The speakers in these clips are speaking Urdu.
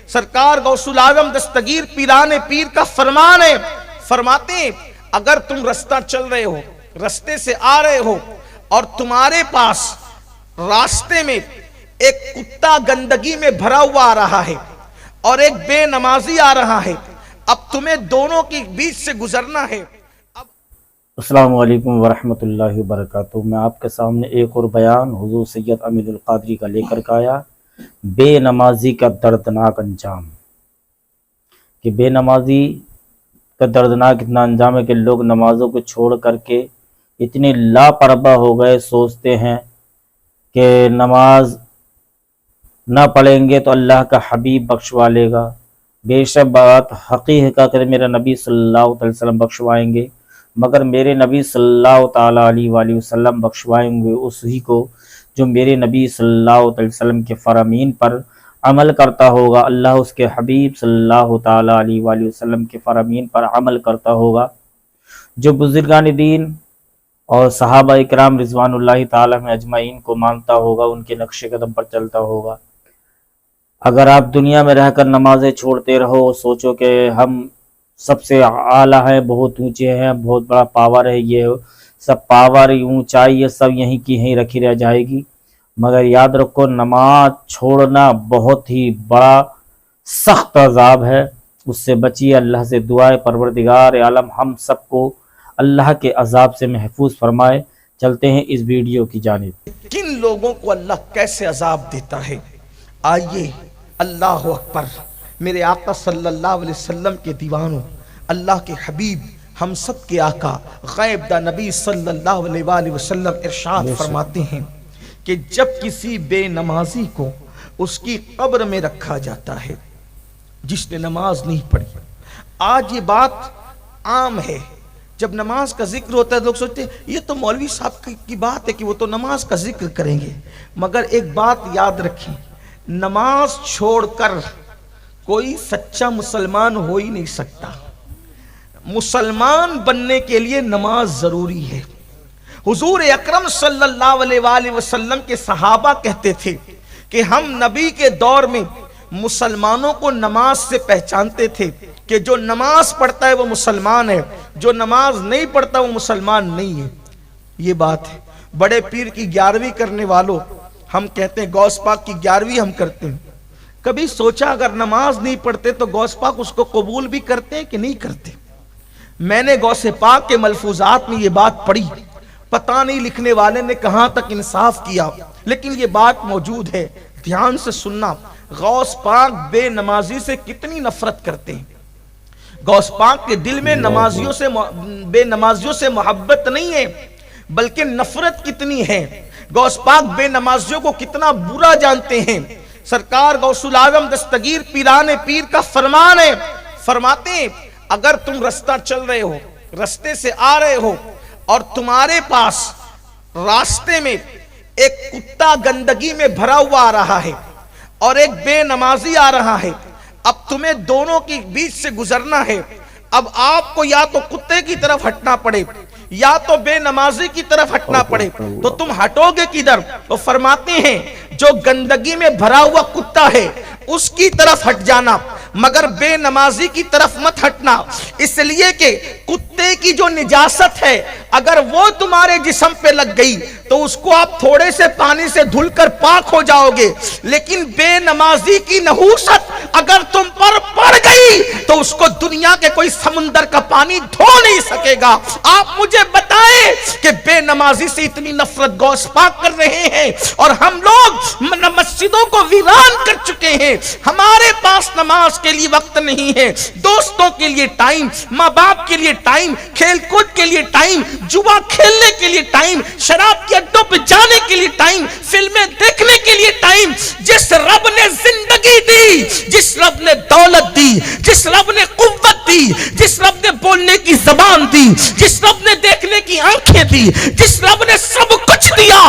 سرکار غوث العظم دستگیر پیران پیر کا فرمان ہے، فرماتے ہیں اگر تم رستہ چل رہے ہو، رستے سے آ رہے ہو اور تمہارے پاس راستے میں ایک کتا گندگی میں بھرا ہوا آ رہا ہے اور ایک بے نمازی آ رہا ہے، اب تمہیں دونوں کے بیچ سے گزرنا ہے۔ السلام علیکم ورحمۃ اللہ وبرکاتہ۔ میں آپ کے سامنے ایک اور بیان حضور سید امین القادری کا لے کر کے آیا، بے نمازی کا دردناک انجام۔ کہ بے نمازی کا دردناک اتنا انجام ہے کہ لوگ نمازوں کو چھوڑ کر کے اتنے لاپرواہ ہو گئے، سوچتے ہیں کہ نماز نہ پڑھیں گے تو اللہ کا حبیب بخشوا لے گا۔ بے شک بات حقیقت ہے کہ میرا نبی صلی اللہ علیہ وسلم بخشوائیں گے، مگر میرے نبی صلی اللہ تعالیٰ علیہ وآلہ وسلم بخشوائیں گے اسی کو جو میرے نبی صلی اللہ علیہ وسلم کے فرامین پر عمل کرتا ہوگا، اللہ اس کے حبیب صلی اللہ تعالیٰ علیہ وآلہ وسلم کے فرامین پر عمل کرتا ہوگا۔ جو بزرگان دین اور صحابہ اکرام رضوان اللہ تعالیٰ میں اجمعین کو مانتا ہوگا، ان کے نقش قدم پر چلتا ہوگا۔ اگر آپ دنیا میں رہ کر نمازیں چھوڑتے رہو، سوچو کہ ہم سب سے اعلیٰ ہیں، بہت اونچے ہیں، بہت بڑا پاور ہے، یہ سب پاور اونچائی یہ سب یہیں کی یہیں رکھی رہ جائے گی، مگر یاد رکھو نماز چھوڑنا بہت ہی بڑا سخت عذاب ہے، اس سے بچیے۔ اللہ سے دعائے پروردگار عالم ہم سب کو اللہ کے عذاب سے محفوظ فرمائے۔ چلتے ہیں اس ویڈیو کی جانب۔ کن لوگوں کو اللہ کیسے عذاب دیتا ہے، آئیے اللہ اکبر۔ میرے آقا صلی اللہ علیہ وسلم کے دیوانوں، اللہ کے حبیب ہم سب کے آقا غیب دا نبی صلی اللہ علیہ وآلہ وسلم ارشاد فرماتے ہیں کہ جب کسی بے نمازی کو اس کی قبر میں رکھا جاتا ہے جس نے نماز نہیں پڑھی، آج یہ بات عام ہے، جب نماز کا ذکر ہوتا ہے لوگ سوچتے ہیں یہ تو مولوی صاحب کی بات ہے کہ وہ تو نماز کا ذکر کریں گے، مگر ایک بات یاد رکھیں، نماز چھوڑ کر کوئی سچا مسلمان ہو ہی نہیں سکتا۔ مسلمان بننے کے لیے نماز ضروری ہے۔ حضور اکرم صلی اللہ علیہ وآلہ وسلم کے صحابہ کہتے تھے کہ ہم نبی کے دور میں مسلمانوں کو نماز سے پہچانتے تھے کہ جو نماز پڑھتا ہے وہ مسلمان ہے، جو نماز نہیں پڑھتا وہ مسلمان نہیں ہے۔ یہ بات ہے۔ بڑے پیر کی 11ویں کرنے والوں، ہم کہتے ہیں غوث پاک کی 11ویں ہم کرتے ہیں، کبھی سوچا اگر نماز نہیں پڑھتے تو غوث پاک اس کو قبول بھی کرتے ہیں کہ نہیں کرتے؟ میں نے غوث پاک کے ملفوظات میں یہ بات پڑھی، پتہ نہیں لکھنے والے نے کہاں تک انصاف کیا، لیکن یہ بات موجود ہے، دھیان سے سننا۔ غوث پاک بے نمازی سے کتنی نفرت کرتے ہیں۔ غوث پاک کے دل میں بے نمازیوں سے محبت نہیں ہے، بلکہ نفرت کتنی ہے۔ غوث پاک بے نمازیوں کو کتنا برا جانتے ہیں۔ سرکار غوث العظم دستگیر پیران پیر کا فرمان ہے، فرماتے ہیں اگر تم رستہ چل رہے ہو، رستے سے آ رہے ہو اور تمہارے پاس راستے میں ایک کتا گندگی میں بھرا ہوا آ رہا ہے اور ایک بے نمازی آ رہا ہے، اب تمہیں دونوں کے بیچ سے گزرنا ہے، اب آپ کو یا تو کتے کی طرف ہٹنا پڑے یا تو بے نمازی کی طرف ہٹنا پڑے، تو تم ہٹو گے کدھر؟ وہ فرماتے ہیں جو گندگی میں بھرا ہوا کتا ہے اس کی طرف ہٹ جانا، مگر بے نمازی کی طرف مت ہٹنا، اس لیے کہ کتے کی جو نجاست ہے اگر وہ تمہارے جسم پہ لگ گئی تو اس کو آپ تھوڑے سے پانی سے دھل کر پاک ہو جاؤ گے، لیکن بے نمازی کی نحوست اگر تم پر پڑ گئی تو اس کو دنیا کے کوئی سمندر کا پانی دھو نہیں سکے گا۔ آپ مجھے بتائیں کہ بے نمازی سے اتنی نفرت غوث پاک کر رہے ہیں اور ہم لوگ مسجدوں کو ویران کر چکے ہیں، ہمارے پاس نماز کے لیے وقت نہیں ہے، دوستوں کے لیے ٹائم، ماں باپ کے لیے ٹائم، کھیل کود کے لیے ٹائم، جوا کھیلنے کے لیے ٹائم، شراب کے اڈوں پہ جانے کے لیے ٹائم، فلمیں دیکھنے کے لیے ٹائم۔ جس رب نے زندگی دی، جس رب نے دولت دی، جس رب نے قوت دی، جس رب نے بولنے کی زبان دی، جس رب نے دیکھنے کی آنکھیں دی، جس رب نے سب کچھ دیا،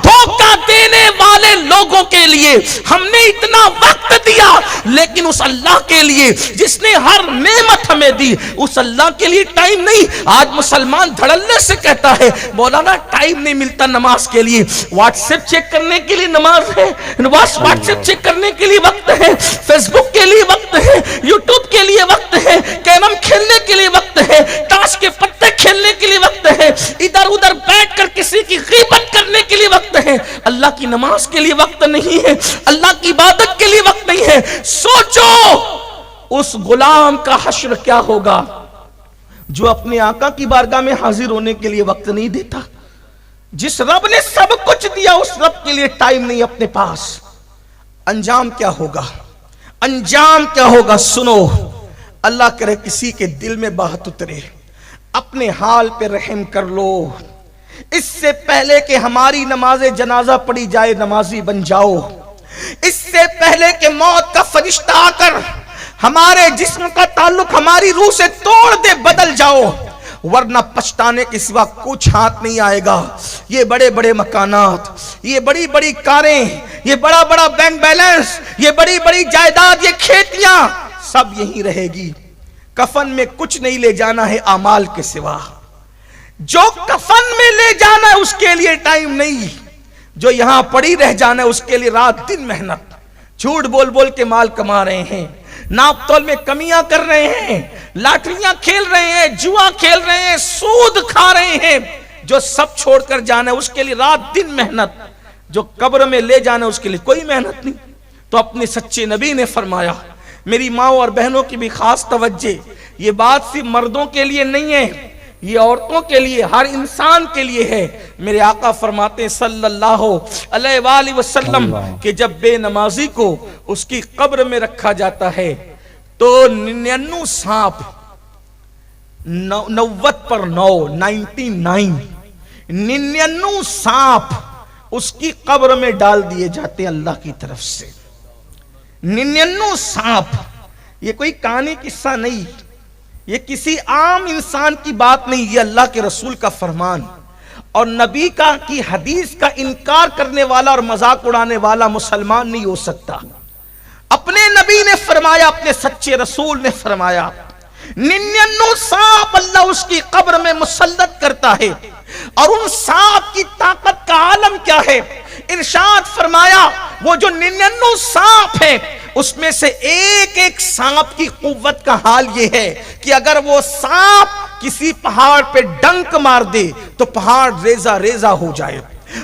دھوکہ دینے والے لوگوں کے لیے ہم نے اتنا وقت دیا، لیکن اس اللہ کے لیے جس نے ہر نعمت ہمیں دی اس اللہ کے لیے ٹائم نہیں۔ آج مسلمان دھڑلے سے کہتا ہے مولانا ٹائم نہیں ملتا نماز کے لیے، واٹس ایپ چیک کرنے کے لیے نماز ہے، واٹس ایپ چیک کرنے کے لیے وقت ہے، فیس بک کے لیے اللہ کی نماز کے لیے وقت نہیں ہے, اللہ کی عبادت کے لیے وقت نہیں ہے. سوچو اس غلام کا حشر کیا ہوگا جو اپنے آقا کی بارگاہ میں حاضر ہونے کے لیے وقت نہیں دیتا. جس رب نے سب کچھ دیا اس رب کے لیے ٹائم نہیں اپنے پاس. انجام کیا ہوگا, انجام کیا ہوگا؟ سنو, اللہ کرے کسی کے دل میں بات اترے, اپنے حال پہ رحم کر لو. اس سے پہلے کہ ہماری نماز جنازہ پڑھی جائے نمازی بن جاؤ. اس سے پہلے کہ موت کا فرشتہ آ کر ہمارے جسم کا تعلق ہماری روح سے توڑ دے, بدل جاؤ, ورنہ پچھتانے کے سوا کچھ ہاتھ نہیں آئے گا. یہ بڑے بڑے مکانات, یہ بڑی بڑی کاریں, یہ بڑا بڑا بینک بیلنس, یہ بڑی بڑی جائیداد, یہ کھیتیاں سب یہی رہے گی. کفن میں کچھ نہیں لے جانا ہے اعمال کے سوا. جو کفن میں لے جانا ہے اس کے لیے ٹائم نہیں, جو یہاں پڑی رہ جانا ہے اس کے لیے رات دن محنت. جھوٹ بول بول کے مال کما رہے ہیں, ناپ تول میں کمیاں کر رہے ہیں, لاٹریاں کھیل رہے ہیں, جوا کھیل رہے ہیں, سود کھا رہے ہیں. جو سب چھوڑ کر جانا ہے اس کے لیے رات دن محنت, جو قبر میں لے جانا ہے اس کے لیے کوئی محنت نہیں. تو اپنے سچے نبی نے فرمایا, میری ماں اور بہنوں کی بھی خاص توجہ, یہ بات صرف مردوں کے لیے نہیں ہے, یہ عورتوں کے لیے, ہر انسان کے لیے ہے. میرے آقا فرماتے ہیں صلی اللہ علیہ وآلہ وسلم کہ جب بے نمازی کو اس کی قبر میں رکھا جاتا ہے تو 99 سانپ 90 پر 99 سانپ اس کی قبر میں ڈال دیے جاتے ہیں اللہ کی طرف سے. 99 سانپ, یہ کوئی کہانی قصہ نہیں, یہ کسی عام انسان کی بات نہیں, یہ اللہ کے رسول کا فرمان. اور نبی کی حدیث کا انکار کرنے والا اور مذاق اڑانے والا مسلمان نہیں ہو سکتا. اپنے نبی نے فرمایا, اپنے سچے رسول نے فرمایا, 99 سانپ اللہ اس کی قبر میں مسلط کرتا ہے. اور ان سانپ کی طاقت کا عالم کیا ہے؟ ارشاد فرمایا وہ جو 99 سانپ ہیں اس میں سے ایک ایک سانپ کی قوت کا حال یہ ہے کہ اگر وہ سانپ کسی پہاڑ پہ ڈنک مار دے تو پہاڑ ریزہ ریزہ ہو جائے.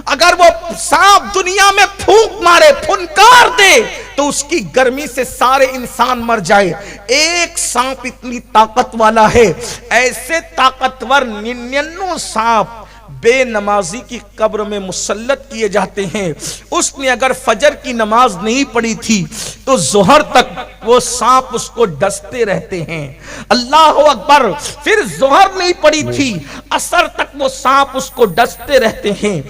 اگر وہ سانپ دنیا میں پھونک مارے, پھنکار دے, تو اس کی گرمی سے سارے انسان مر جائے. ایک سانپ اتنی طاقت والا ہے. ایسے طاقتور 99 سانپ بے نمازی کی قبر میں مسلط کیے جاتے ہیں. اس نے اگر فجر کی نماز نہیں پڑھی تھی تو ظہر تک وہ سانپ اس کو ڈستے رہتے ہیں. اللہ اکبر. پھر ظہر نہیں پڑھی تھی, عصر تک وہ سانپ اس کو ڈستے رہتے ہیں.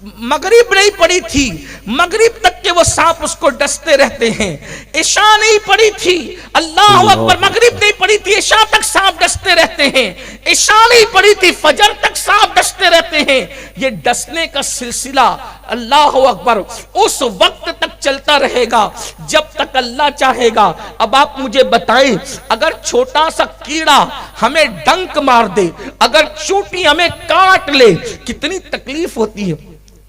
مغرب نہیں پڑی تھی, مغرب تک کے وہ سانپ اس کو ڈستے رہتے ہیں. عشاء نہیں پڑی تھی, اللہ اکبر, مغرب نہیں پڑی تھی, عشاء تک سانپ ڈستے رہتے ہیں. عشاء نہیں پڑی تھی, فجر تک سانپ ڈستے رہتے ہیں. یہ ڈسنے کا سلسلہ اللہ اکبر اس وقت تک چلتا رہے گا جب تک اللہ چاہے گا. اب آپ مجھے بتائیں, اگر چھوٹا سا کیڑا ہمیں ڈنک مار دے, اگر چونٹی ہمیں کاٹ لے, کتنی تکلیف ہوتی ہے,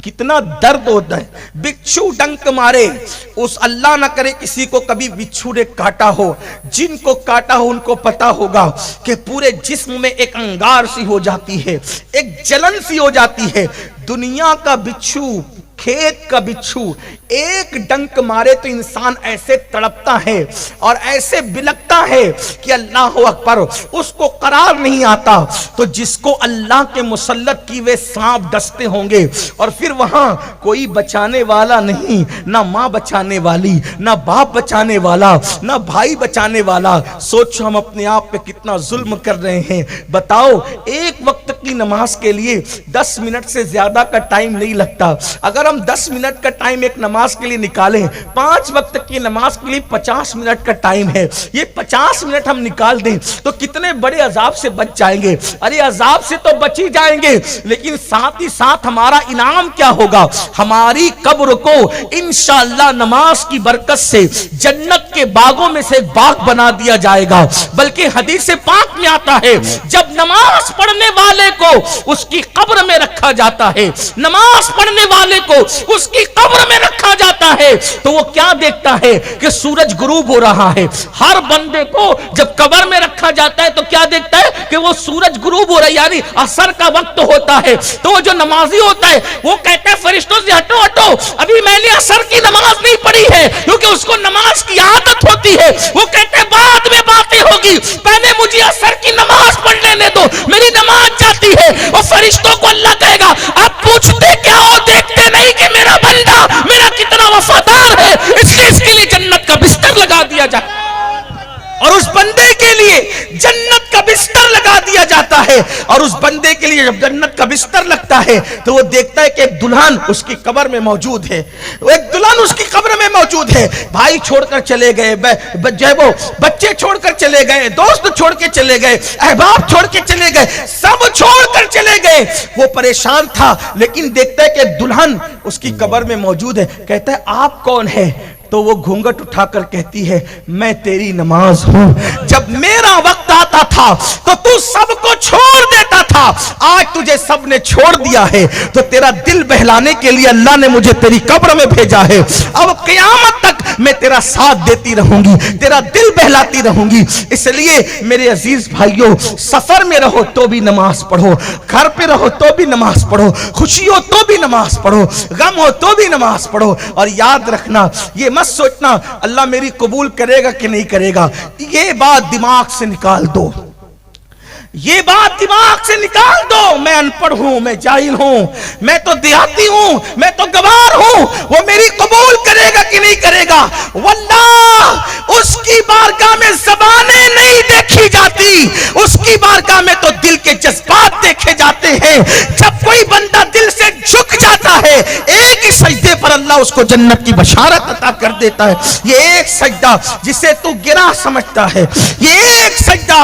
کتنا درد ہوتا ہے. بچھو ڈنک مارے, اس اللہ نہ کرے کسی کو کبھی بچھو نے کاٹا ہو, جن کو کاٹا ہو ان کو پتا ہوگا کہ پورے جسم میں ایک انگار سی ہو جاتی ہے, ایک جلن سی ہو جاتی ہے. دنیا کا بچھو, کھیت کا بچھو ایک ڈنک مارے تو انسان ایسے تڑپتا ہے اور ایسے بلکتا ہے کہ اللہ اکبر, اس کو قرار نہیں آتا. تو جس کو اللہ کے مسلط کی وہ سانپ ڈستے ہوں گے اور پھر وہاں کوئی بچانے والا نہیں, نہ ماں بچانے والی, نہ باپ بچانے والا, نہ بھائی بچانے والا. سوچو ہم اپنے آپ پہ کتنا ظلم کر رہے ہیں. بتاؤ, ایک وقت کی نماز کے لیے 10 منٹ سے زیادہ کا ٹائم نہیں لگتا. اگر ہم 10 منٹ کا ٹائم ایک نماز کے لیے نکالیں, 5 وقت کی نماز کے لیے 50 منٹ کا ٹائم ہے, یہ 50 منٹ ہم نکال دیں تو کتنے بڑے عذاب سے بچ جائیں گے. ارے عذاب سے تو بچ ہی جائیں گے, لیکن ساتھ ہی ساتھ ہمارا انعام کیا ہوگا؟ ہماری قبر کو انشاءاللہ نماز کی برکت سے جنت کے باغوں میں سے ایک باغ بنا دیا جائے گا. بلکہ حدیث پاک میں آتا ہے جب نماز پڑھنے والے کو اس کی قبر میں رکھا جاتا ہے, نماز پڑھنے والے کو اس کی قبر میں رکھا جاتا ہے, تو وہ کیا دیکھتا ہے کہ سورج غروب ہو رہا ہے. ہر بندے کو جب قبر میں رکھا جاتا ہے تو کیا دیکھتا ہے کہ وہ سورج غروب ہو رہا ہے یعنی عصر کا وقت ہوتا ہے, تو وہ جو نمازی ہوتا ہے وہ کہتا ہے فرشتوں سے ہٹو ہٹو, ابھی میں نے عصر کی نماز نہیں پڑھی ہے, کیونکہ اس کو نماز کی عادت ہوتی ہے. وہ کہتے ہیں بعد میں باتیں ہوگی, پہلے مجھے عصر کی نماز پڑھ لینے دو, میری نماز جاتی ہے. اور فرشتوں کو اللہ کہے گا اب پوچھتے کیا ہو, دیکھتے نہیں کہ میرا بندہ میرا کتنا وفادار ہے, اس لیے اس کے لیے جنت کا بستر لگا دیا جائے. اور اس بندے کے لیے جنت کا بستر لگا دیا جاتا ہے. اور اس بندے کے لیے جب جنت کا بستر لگتا ہے تو وہ دیکھتا ہے کہ ایک دلہن اس کی قبر میں موجود ہے, ایک دلہن اس کی قبر میں موجود ہے. بھائی چھوڑ کر چلے گئے, وہ بچے چھوڑ کر چلے گئے, دوست چھوڑ کے چلے گئے, احباب چھوڑ کے چلے گئے, سب چھوڑ کر چلے گئے. وہ پریشان تھا لیکن دیکھتا ہے کہ ایک دلہن اس کی قبر میں موجود ہے. کہتا ہے آپ کون ہے؟ تو وہ گھونگٹ اٹھا کر کہتی ہے میں تیری نماز ہوں. جب میرا وقت آتا تھا تو سب کو چھوڑ دیتا تھا, آج تجھے سب نے چھوڑ دیا ہے تو تیرا دل بہلانے کے لیے اللہ نے مجھے تیری قبر میں بھیجا ہے. اب قیامت تک میں تیرا ساتھ دیتی رہوں گی, تیرا دل بہلاتی رہوں گی. اس لیے میرے عزیز بھائیوں, سفر میں رہو تو بھی نماز پڑھو, گھر پہ رہو تو بھی نماز پڑھو, خوشی ہو تو بھی نماز پڑھو, غم ہو تو بھی نماز پڑھو. اور یاد رکھنا, یہ مت سوچنا اللہ میری قبول کرے گا کہ نہیں کرے گا, یہ بات دماغ سے نکال دو, یہ بات دماغ سے نکال دو. میں ان پڑھ ہوں, میں جاہل ہوں, میں تو دیہاتی ہوں, میں تو گوار ہوں, وہ میری قبول کرے گا کہ نہیں کرے گا. واللہ اس کی بارگاہ میں زبانیں نہیں دیکھی جاتی, اس کی بارگاہ میں تو دل کے جذبات دیکھے جاتے ہیں. جب کوئی بندہ دل سے جھک جاتا ہے ایک ہی سجدے پر اللہ اس کو جنت کی بشارت عطا کر دیتا ہے. یہ ایک سجدہ جسے تو گرا سمجھتا ہے, یہ ایک سجدہ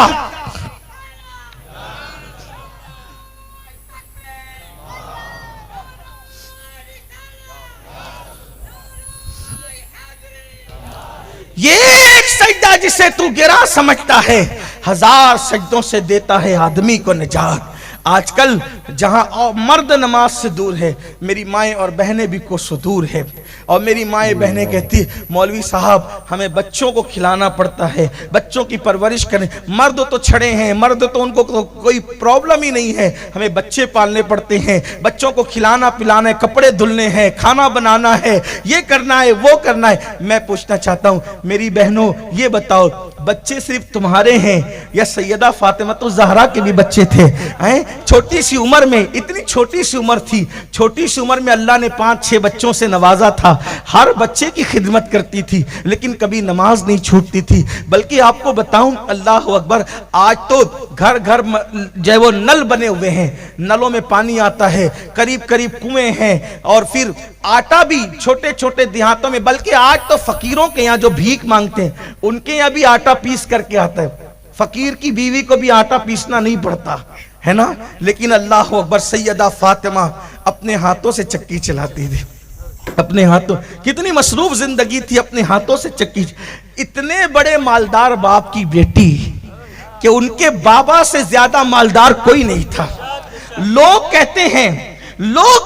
سجدہ جسے تو گرا سمجھتا ہے, ہزار سجدوں سے دیتا ہے آدمی کو نجات. آج کل جہاں مرد نماز سے دور ہے, میری مائیں اور بہنیں بھی کوسوں دور ہے, اور میری مائیں بہنیں کہتی مولوی صاحب ہمیں بچوں کو کھلانا پڑتا ہے, بچوں کی پرورش کریں, مرد تو چھڑے ہیں, مرد تو ان کو کوئی پرابلم ہی نہیں ہے, ہمیں بچے پالنے پڑتے ہیں, بچوں کو کھلانا پلانا ہے, کپڑے دھلنے ہیں, کھانا بنانا ہے, یہ کرنا ہے, وہ کرنا ہے. میں پوچھنا چاہتا ہوں میری بہنوں, یہ بتاؤ بچے صرف تمہارے ہیں یا سیدہ فاطمہ الزہرا کے بھی بچے تھے؟ چھوٹی سی عمر میں, اتنی چھوٹی سی عمر تھی, چھوٹی سی عمر میں اللہ نے 5-6 بچوں سے نوازا تھا, ہر بچے کی خدمت کرتی تھی لیکن کبھی نماز نہیں چھوٹتی تھی. بلکہ آپ کو بتاؤں اللہ اکبر, آج تو گھر گھر جو وہ نل بنے ہوئے ہیں, نلوں میں پانی آتا ہے, قریب قریب کنویں ہیں, اور پھر آٹا بھی چھوٹے چھوٹے دیہاتوں میں, بلکہ آج تو فقیروں کے یہاں جو بھیک مانگتے ہیں ان کے یہاں بھی آٹا پیس کر کے آتا ہے. فقیر کی بیوی کو بھی آٹا پیسنا نہیں پڑتا ہے نا, لیکن اللہ اکبر سیدہ فاطمہ اپنے ہاتھوں سے چکی چلاتی تھی, اپنے ہاتھوں, کتنی مصروف زندگی تھی, اپنے ہاتھوں سے چکی. اتنے بڑے مالدار باپ کی بیٹی کہ ان کے بابا سے زیادہ مالدار کوئی نہیں تھا. لوگ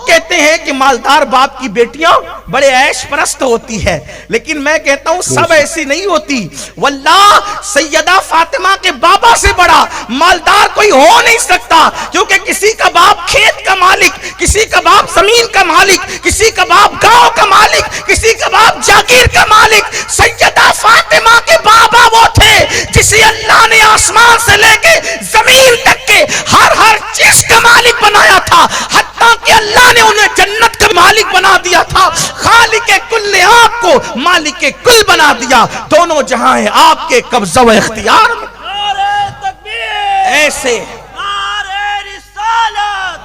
کہتے ہیں کہ مالدار باپ کی بیٹیاں بڑے عیش پرست ہوتی ہے, لیکن میں کہتا ہوں سب ایسی نہیں ہوتی. واللہ سیدہ فاطمہ کے بابا سے بڑا مالدار کوئی ہو نہیں سکتا, کیونکہ کسی کا باپ کھیت کا مالک, کسی کا باپ زمین کا مالک, کسی کا باپ گاؤں کا مالک, کسی کا باپ جاگیر کا مالک. سیدہ فاطمہ کے بابا وہ تھے جسے اللہ نے آسمان سے لے کے زمین تک کے ہر چیز کا مالک بنایا تھا, حتیٰ کہ اللہ نے انہیں جنت کا مالک بنا دیا تھا. خالق کل نے آپ کو مالک کل بنا دیا, دونوں جہاں ہیں آپ کے قبضہ و اختیار میں. نعرہ تکبیر, ایسے نعرہ رسالت,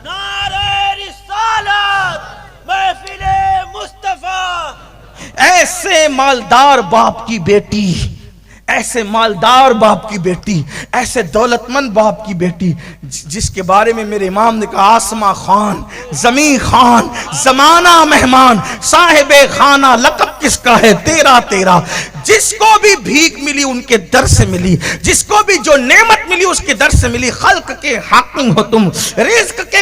نعرہ رسالت, محفل مصطفیٰ. ایسے مالدار باپ کی بیٹی, ایسے مالدار باپ کی بیٹی, ایسے دولت مند باپ کی بیٹی, جس کے بارے میں میرے امام نے کہا آسماں خان, زمین خان, زمانہ مہمان, صاحب خانہ, لقب کس کا ہے تیرا تیرا. جس کو بھی بھیک ملی ان کے در سے ملی, جس کو بھی جو نعمت ملی اس کے در سے ملی. خلق کے حاکم ہو تم, رزق کے